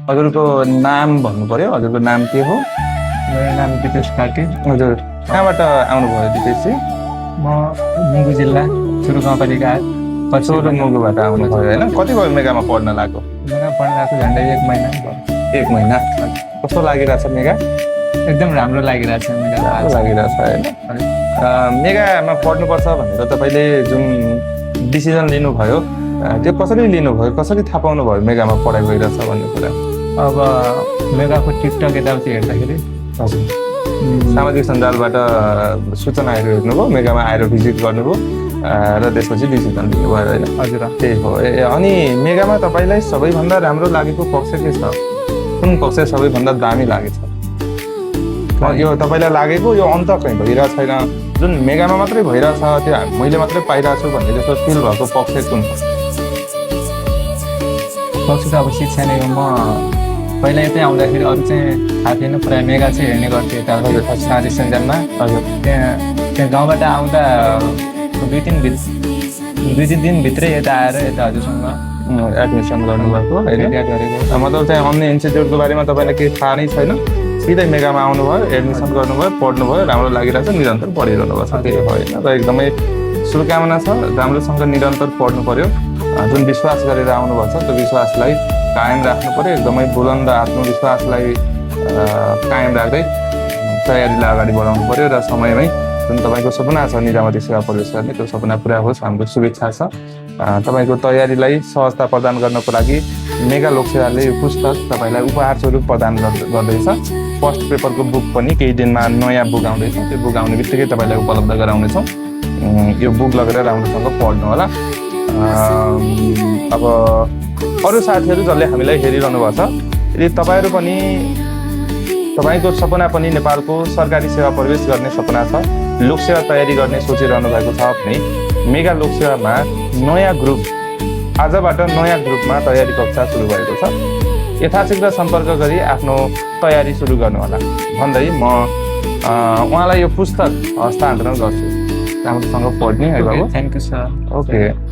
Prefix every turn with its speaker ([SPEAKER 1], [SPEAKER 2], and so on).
[SPEAKER 1] हजुरको नाम भन्नु पर्यो, हजुरको नाम के हो?
[SPEAKER 2] मेरो नाम दिपेश कार्की।
[SPEAKER 1] हजुर कहाँबाट आउनुभयो दिपेशजी?
[SPEAKER 2] म मुगु जिल्ला सुरु गाउँपालिका
[SPEAKER 1] सोह्र मुगुबाट आउनुभयो होइन? कति भयो मेगामा पढ्न लाग्यो?
[SPEAKER 2] मेगा पढ्न गएको झन्डै 1 महिना भयो।
[SPEAKER 1] 1 महिना। कस्तो लागिरहेछ मेगा?
[SPEAKER 2] एकदम राम्रो लागिरहेछ मेगा।
[SPEAKER 1] राम्रो लागिरहेछ होइन? मेगामा पढ्नुपर्छ भनेर तपाईँले जुन डिसिजन लिनुभयो त्यो कसरी लिनुभयो, कसरी थाहा पाउनुभयो मेगामा पढाइ भइरहेछ भन्ने कुरा?
[SPEAKER 2] अब मेगाको टिकटक यताउति हेर्दाखेरि
[SPEAKER 1] हजुर सामाजिक सञ्जालबाट सूचनाहरू हेर्नुभयो, मेगामा आएर भिजिट गर्नुभयो र त्यसपछि डिसिजन लिनुभयो होइन?
[SPEAKER 2] हजुर
[SPEAKER 1] त्यही हो। अनि मेगामा तपाईँलाई सबैभन्दा राम्रो लागेको पक्ष के छ? कुन पक्ष सबैभन्दा दामी लागेछ? यो तपाईँलाई लागेको यो अन्त कहीँ भइरहेको छैन, जुन मेगामा मात्रै भइरहेछ, त्यो मैले मात्रै पाइरहेको छु भन्ने जस्तो फिल भएको पक्ष कुन छ?
[SPEAKER 2] पक्ष त अब शिक्षा नै हो। म पहिला यतै आउँदाखेरि अरू चाहिँ थाहा थिएन, प्रायः मेगा चाहिँ हेर्ने गर्थेँ यता सामाजिक सञ्जालमा।
[SPEAKER 1] हजुर
[SPEAKER 2] त्यहाँ गाउँबाट आउँदा 2-3 दिनभित्रै यता आएर यता हजुरसँग
[SPEAKER 1] एडमिसन गर्नुभएको होइन?
[SPEAKER 2] याद गरेको।
[SPEAKER 1] मतलब चाहिँ अन्य इन्स्टिट्युटको बारेमा तपाईँलाई केही थाहा नै छैन, सिधै मेगामा आउनुभयो, एडमिसन गर्नुभयो, पढ्नुभयो, राम्रो लागिरहेछ, निरन्तर पढिरहनु भएको छ, त्यही हो होइन? र एकदमै शुभकामना छ, राम्रोसँग निरन्तर पढ्नु पर्यो। जुन विश्वास गरेर आउनुभएको छ त्यो विश्वासलाई कायम राख्नु पर्यो, एकदमै बुलन्द आत्मविश्वासलाई कायम राख्दै तयारीलाई अगाडि बढाउनु पर्यो र समयमै जुन तपाईँको सपना छ निजामती सेवा प्रवेश गर्ने त्यो सपना पुरा होस्, हाम्रो शुभेच्छा छ। तपाईँको तयारीलाई सहजता प्रदान गर्नको लागि मेगा लोकसेवाले यो पुस्तक तपाईँलाई उपहार स्वरूप प्रदान गर्दैछ। फर्स्ट पेपरको बुक पनि केही दिनमा नयाँ बुक आउँदैछ, त्यो बुक आउने बित्तिकै तपाईँलाई उपलब्ध गराउनेछौँ। यो बुक लगेर राम्रोसँग पढ्नु होला। अब अरू साथीहरू जसले हामीलाई हेरिरहनु भएको छ, यदि तपाईँहरू पनि तपाईँको सपना पनि नेपालको सरकारी सेवा प्रवेश गर्ने सपना छ, लोकसेवा तयारी गर्ने सोचिरहनु भएको छ भने मेगा लोकसेवामा नयाँ ग्रुप आजबाट नयाँ ग्रुपमा तयारी कक्षा सुरु भएको छ। यथाशीघ्र सम्पर्क गरी आफ्नो तयारी सुरु गर्नुहोला भन्दै म उहाँलाई यो पुस्तक हस्तान्तरण गर्छु। राम्रोसँग पढ्ने है बाबु।
[SPEAKER 2] Thank you sir.
[SPEAKER 1] ओके।